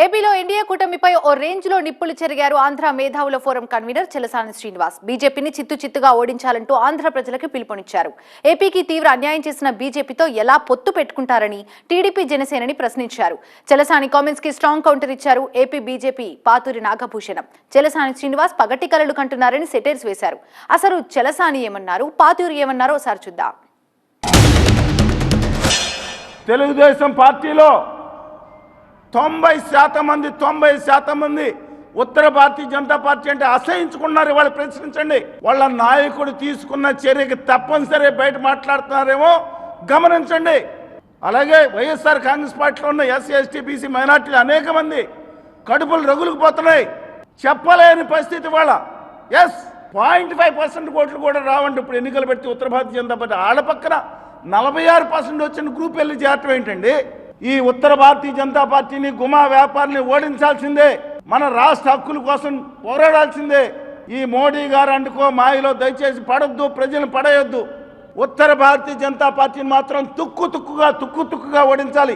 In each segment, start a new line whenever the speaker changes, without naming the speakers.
ఏపీలో ఎన్డీఏ కూటమిపై ఓ రేంజ్లో నిప్పులు చెరిగారు ఆంధ్ర మేధావుల ఫోరం కన్వీనర్ చలసాని శ్రీనివాస్. బీజేపీని చిత్తుచిత్తుగా ఓడించాలంటూ ఆంధ్ర ప్రజలకు పిలుపునిచ్చారు. ఏపీకి తీవ్ర అన్యాయం చేసిన బీజేపీతో ఎలా పొత్తు పెట్టుకుంటారని టీడీపీ జనసేనని ప్రశ్నించారు. చలసాని కామెంట్స్ కి స్ట్రాంగ్ కౌంటర్ ఇచ్చారు ఏపీ బీజేపీ పాతూరి నాగభూషణం. చలసాని శ్రీనివాస్ పగటి కలలు కంటున్నారని సెటైర్స్ వేశారు. అసలు చలసాని ఏమన్నారు, పాతూరి ఏమన్నారో ఒకసారి చూద్దాం.
తెలుగుదేశం పార్టీలో 90% మంది ఉత్తర భారతీయ జనతా పార్టీ అంటే అసహించుకున్నారు. వాళ్ళు ప్రశ్నించండి. వాళ్ళ నాయకుడు తీసుకున్న చర్యకి తప్పనిసరి బయట మాట్లాడుతున్నారేమో గమనించండి. అలాగే వైఎస్ఆర్ కాంగ్రెస్ పార్టీలో ఉన్న ఎస్సీ ఎస్టీ బీసీ మైనార్టీలు అనేక మంది కడుపులు రగులుకుపోతున్నాయి. చెప్పలేని పరిస్థితి వాళ్ళ. 0.5% ఓట్లు కూడా రావండి. ఇప్పుడు ఎన్నికలు పెట్టి ఉత్తర భారతీయ జనతా పార్టీ ఆడ పక్కన 46% వచ్చిన గ్రూప్ వెళ్ళి చేరటం ఏంటండి? ఈ ఉత్తర భారతీయ జనతా పార్టీని గుమా వ్యాపారిని ఓడించాల్సిందే. మన రాష్ట్ర హక్కుల కోసం పోరాడాల్సిందే. ఈ మోడీ గారు అంటుకో మాయలో దయచేసి పడొద్దు, ప్రజలను పడేయొద్దు. ఉత్తర భారతీయ జనతా పార్టీని మాత్రం తుక్కుతుక్కుగా ఓడించాలి.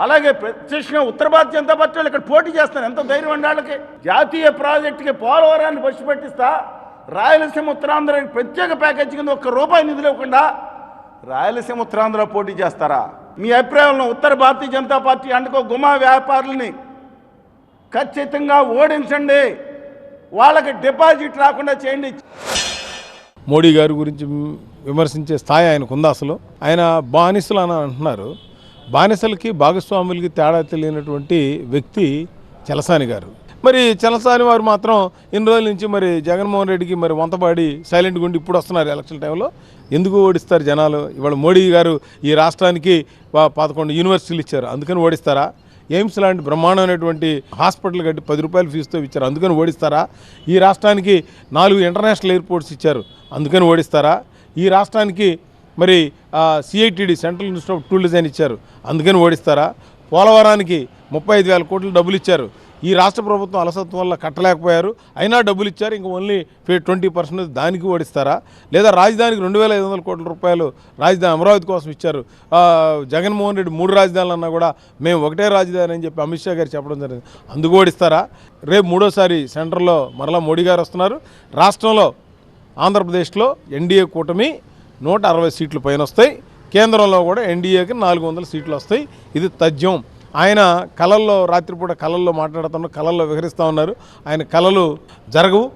అలాగే ప్రత్యక్షంగా ఉత్తర భారతీయ జనతా పార్టీ వాళ్ళు ఇక్కడ పోటీ చేస్తారు. ఎంత ధైర్యం అండి వాళ్ళకి? జాతీయ ప్రాజెక్టుకి పోలవరాన్ని బస్సు పెట్టిస్తా, రాయలసీమ ఉత్తరాంధ్రకి ప్రత్యేక ప్యాకేజీ కింద ₹1 నిధులు ఇవ్వకుండా రాయలసీమ ఉత్తరాంధ్ర పోటీ చేస్తారా? మీ అభిప్రాయంలో ఉత్తర భారతీయ జనతా పార్టీ అంటుకో గుమా వ్యాపారులని ఖచ్చితంగా ఓడించండి. వాళ్ళకి డిపాజిట్ రాకుండా చేయండి.
మోడీ గారి గురించి విమర్శించే స్థాయి ఆయనకు ఉంది. అసలు ఆయన బానిసలు అని అంటున్నారు. బానిసలకి భాగస్వాములకి తేడా తెలియనటువంటి వ్యక్తి చలసాని గారు. మరి చలసాని వారు మాత్రం ఇన్ని రోజుల నుంచి మరి జగన్మోహన్ రెడ్డికి మరి వంతపాడి సైలెంట్గా ఉండి ఇప్పుడు వస్తున్నారు ఎలక్షన్ టైంలో. ఎందుకు ఓడిస్తారు జనాలు? ఇవాళ మోడీ గారు ఈ రాష్ట్రానికి 11 యూనివర్సిటీలు ఇచ్చారు, అందుకని ఓడిస్తారా? ఎయిమ్స్ లాంటి బ్రహ్మాండమైనటువంటి హాస్పిటల్ కట్టి ₹10 ఫీజుతో ఇచ్చారు, అందుకని ఓడిస్తారా? ఈ రాష్ట్రానికి 4 ఇంటర్నేషనల్ ఎయిర్పోర్ట్స్ ఇచ్చారు, అందుకని ఓడిస్తారా? ఈ రాష్ట్రానికి మరి CITD central institute of tourism ఇచ్చారు, అందుకని ఓడిస్తారా? పోలవరానికి 35,000 కోట్లు డబ్బులు ఇచ్చారు, ఈ రాష్ట్ర ప్రభుత్వం అలసత్వం వల్ల కట్టలేకపోయారు, అయినా డబ్బులు ఇచ్చారు, ఇంకా ఓన్లీ 20% దానికి ఓడిస్తారా? లేదా రాజధానికి ₹2,500 కోట్ల రాజధాని అమరావతి కోసం ఇచ్చారు, జగన్మోహన్ రెడ్డి 3 రాజధానులు అన్నా కూడా మేము ఒకటే రాజధాని అని చెప్పి అమిత్ షా గారు చెప్పడం జరిగింది, అందుకు ఓడిస్తారా? రేపు 3వ సెంటర్లో మరలా మోడీ గారు వస్తున్నారు. రాష్ట్రంలో ఆంధ్రప్రదేశ్లో ఎన్డీఏ కూటమి 160 సీట్లు పైన వస్తాయి. కేంద్రంలో కూడా ఎన్డీఏకి 400 సీట్లు వస్తాయి. ఇది తథ్యం. ఆయన కళల్లో రాత్రిపూట కళల్లో మాట్లాడుతున్నారు, కళల్లో విహరిస్తూ ఉన్నారు. ఆయన కళలు జరగవు.